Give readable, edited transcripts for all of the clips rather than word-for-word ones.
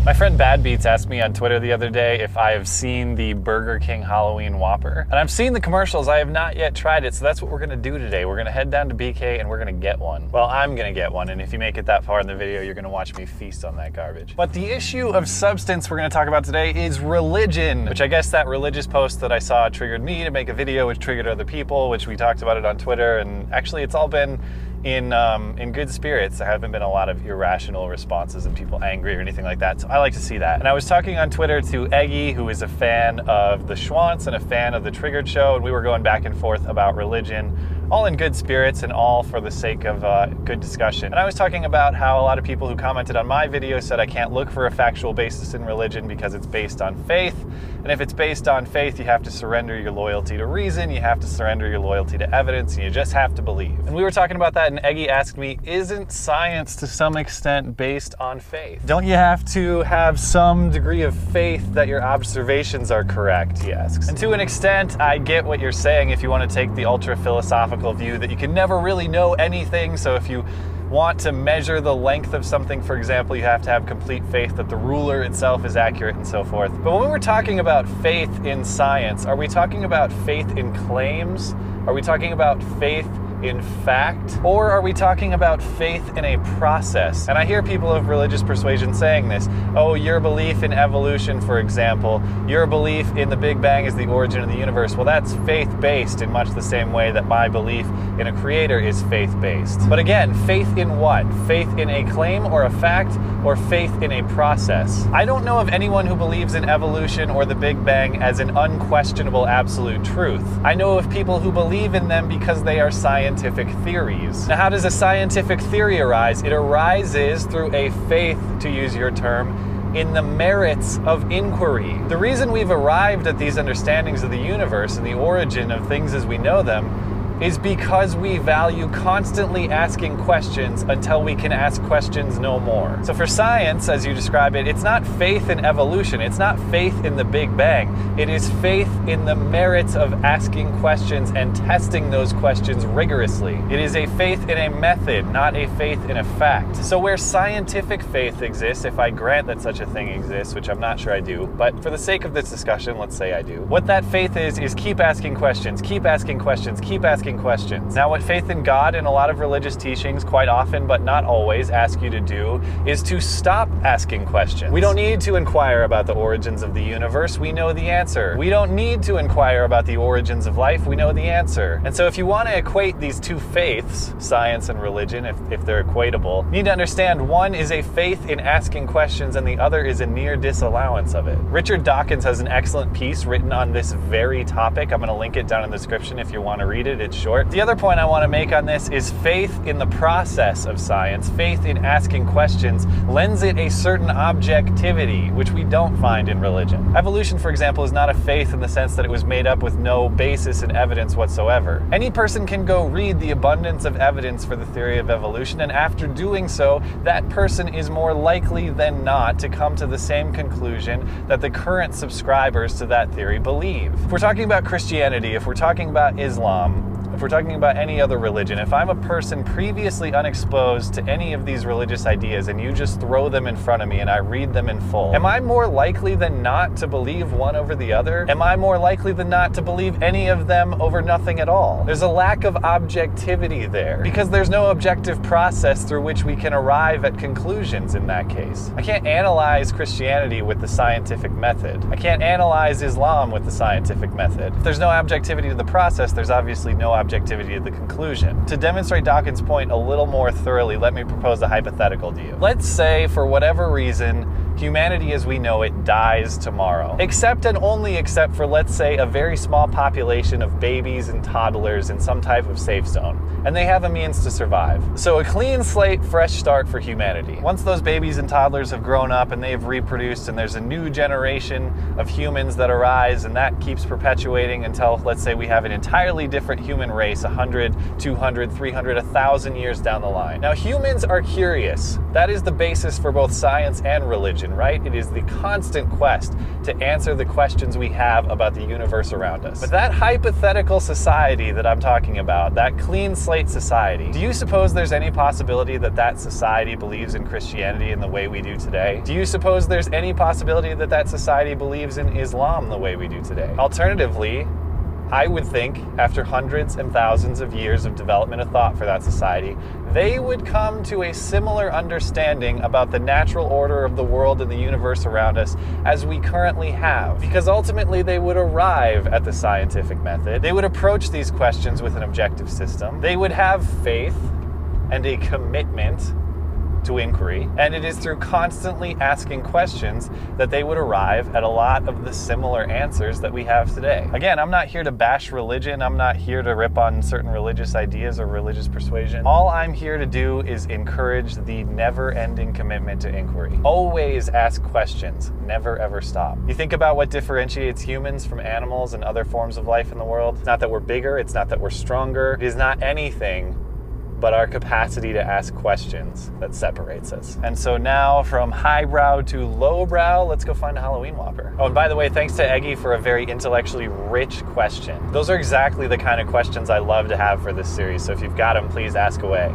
My friend Bad Beats asked me on Twitter the other day if I have seen the Burger King Halloween Whopper. And I've seen the commercials, I have not yet tried it, so that's what we're gonna do today. We're gonna head down to BK and we're gonna get one. Well, I'm gonna get one, and if you make it that far in the video, you're gonna watch me feast on that garbage. But the issue of substance we're gonna talk about today is religion, which I guess that religious post that I saw triggered me to make a video, which triggered other people, which we talked about it on Twitter, and actually it's all been in good spirits. There haven't been a lot of irrational responses and people angry or anything like that, so I like to see that. And I was talking on Twitter to Eggy, who is a fan of the Schwantz and a fan of the Triggered Show, and we were going back and forth about religion, all in good spirits and all for the sake of good discussion. And I was talking about how a lot of people who commented on my video said I can't look for a factual basis in religion because it's based on faith. And if it's based on faith, you have to surrender your loyalty to reason, you have to surrender your loyalty to evidence, and you just have to believe. And we were talking about that, and Eggy asked me, isn't science to some extent based on faith? Don't you have to have some degree of faith that your observations are correct, he asks. And to an extent, I get what you're saying if you want to take the ultra-philosophical view that you can never really know anything, so if you want to measure the length of something, for example, you have to have complete faith that the ruler itself is accurate and so forth. But when we're talking about faith in science, are we talking about faith in claims? Are we talking about faith in fact? Or are we talking about faith in a process? And I hear people of religious persuasion saying this. Oh, your belief in evolution, for example, your belief in the Big Bang is the origin of the universe. Well, that's faith-based in much the same way that my belief in a creator is faith-based. But again, faith in what? Faith in a claim or a fact, or faith in a process? I don't know of anyone who believes in evolution or the Big Bang as an unquestionable absolute truth. I know of people who believe in them because they are scientific theories. Now, how does a scientific theory arise? It arises through a faith, to use your term, in the merits of inquiry. The reason we've arrived at these understandings of the universe and the origin of things as we know them is because we value constantly asking questions until we can ask questions no more. So for science, as you describe it, it's not faith in evolution, it's not faith in the Big Bang, it is faith in the merits of asking questions and testing those questions rigorously. It is a faith in a method, not a faith in a fact. So where scientific faith exists, if I grant that such a thing exists, which I'm not sure I do, but for the sake of this discussion, let's say I do, what that faith is keep asking questions, keep asking questions, keep asking questions. Now, what faith in God and a lot of religious teachings quite often, but not always, ask you to do is to stop asking questions. We don't need to inquire about the origins of the universe, we know the answer. We don't need to inquire about the origins of life, we know the answer. And so if you want to equate these two faiths, science and religion, if they're equatable, you need to understand one is a faith in asking questions and the other is a near disallowance of it. Richard Dawkins has an excellent piece written on this very topic. I'm going to link it down in the description if you want to read it. It's short. The other point I want to make on this is faith in the process of science, faith in asking questions, lends it a certain objectivity, which we don't find in religion. Evolution, for example, is not a faith in the sense that it was made up with no basis in evidence whatsoever. Any person can go read the abundance of evidence for the theory of evolution, and after doing so, that person is more likely than not to come to the same conclusion that the current subscribers to that theory believe. If we're talking about Christianity, if we're talking about Islam, if we're talking about any other religion, if I'm a person previously unexposed to any of these religious ideas and you just throw them in front of me and I read them in full, am I more likely than not to believe one over the other? Am I more likely than not to believe any of them over nothing at all? There's a lack of objectivity there because there's no objective process through which we can arrive at conclusions in that case. I can't analyze Christianity with the scientific method. I can't analyze Islam with the scientific method. If there's no objectivity to the process, there's obviously no objectivity of the conclusion. To demonstrate Dawkins' point a little more thoroughly, let me propose a hypothetical to you. Let's say, for whatever reason, humanity as we know it dies tomorrow. Except and only except for, let's say, a very small population of babies and toddlers in some type of safe zone. And they have a means to survive. So a clean slate, fresh start for humanity. Once those babies and toddlers have grown up and they've reproduced and there's a new generation of humans that arise, and that keeps perpetuating until, let's say, we have an entirely different human race 100, 200, 300, 1,000 years down the line. Now, humans are curious. That is the basis for both science and religion. question, right? It is the constant quest to answer the questions we have about the universe around us. But that hypothetical society that I'm talking about, that clean slate society, do you suppose there's any possibility that that society believes in Christianity in the way we do today? Do you suppose there's any possibility that that society believes in Islam the way we do today? Alternatively, I would think, after hundreds and thousands of years of development of thought for that society, they would come to a similar understanding about the natural order of the world and the universe around us as we currently have. Because ultimately they would arrive at the scientific method. They would approach these questions with an objective system. They would have faith and a commitment to inquiry, and it is through constantly asking questions that they would arrive at a lot of the similar answers that we have today. Again, I'm not here to bash religion. I'm not here to rip on certain religious ideas or religious persuasion. All I'm here to do is encourage the never-ending commitment to inquiry. Always ask questions. Never ever stop. You think about what differentiates humans from animals and other forms of life in the world. It's not that we're bigger. It's not that we're stronger. It is not anything but our capacity to ask questions that separates us. And so now, from highbrow to lowbrow, let's go find a Halloween Whopper. Oh, and by the way, thanks to Eggy for a very intellectually rich question. Those are exactly the kind of questions I love to have for this series, so if you've got them, please ask away.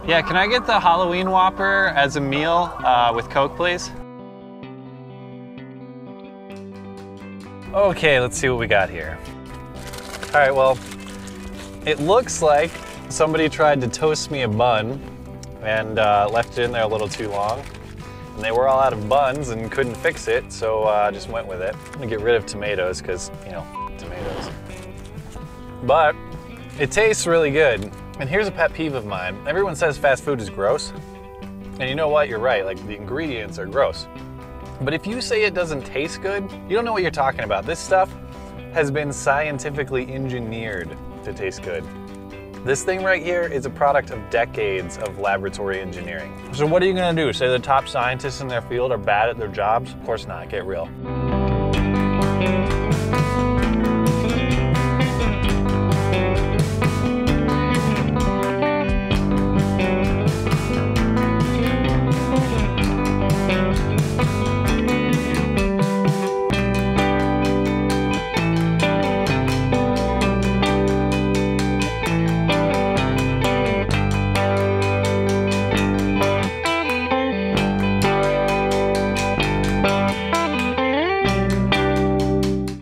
Yeah, can I get the Halloween Whopper as a meal with Coke, please? Okay, let's see what we got here. All right, well, it looks like somebody tried to toast me a bun and left it in there a little too long. And they were all out of buns and couldn't fix it, so I just went with it. I'm gonna get rid of tomatoes because, you know, tomatoes. But it tastes really good. And here's a pet peeve of mine. Everyone says fast food is gross. And you know what, you're right, like the ingredients are gross. But if you say it doesn't taste good, you don't know what you're talking about. This stuff has been scientifically engineered to taste good. This thing right here is a product of decades of laboratory engineering. So what are you gonna do? Say the top scientists in their field are bad at their jobs? Of course not, get real.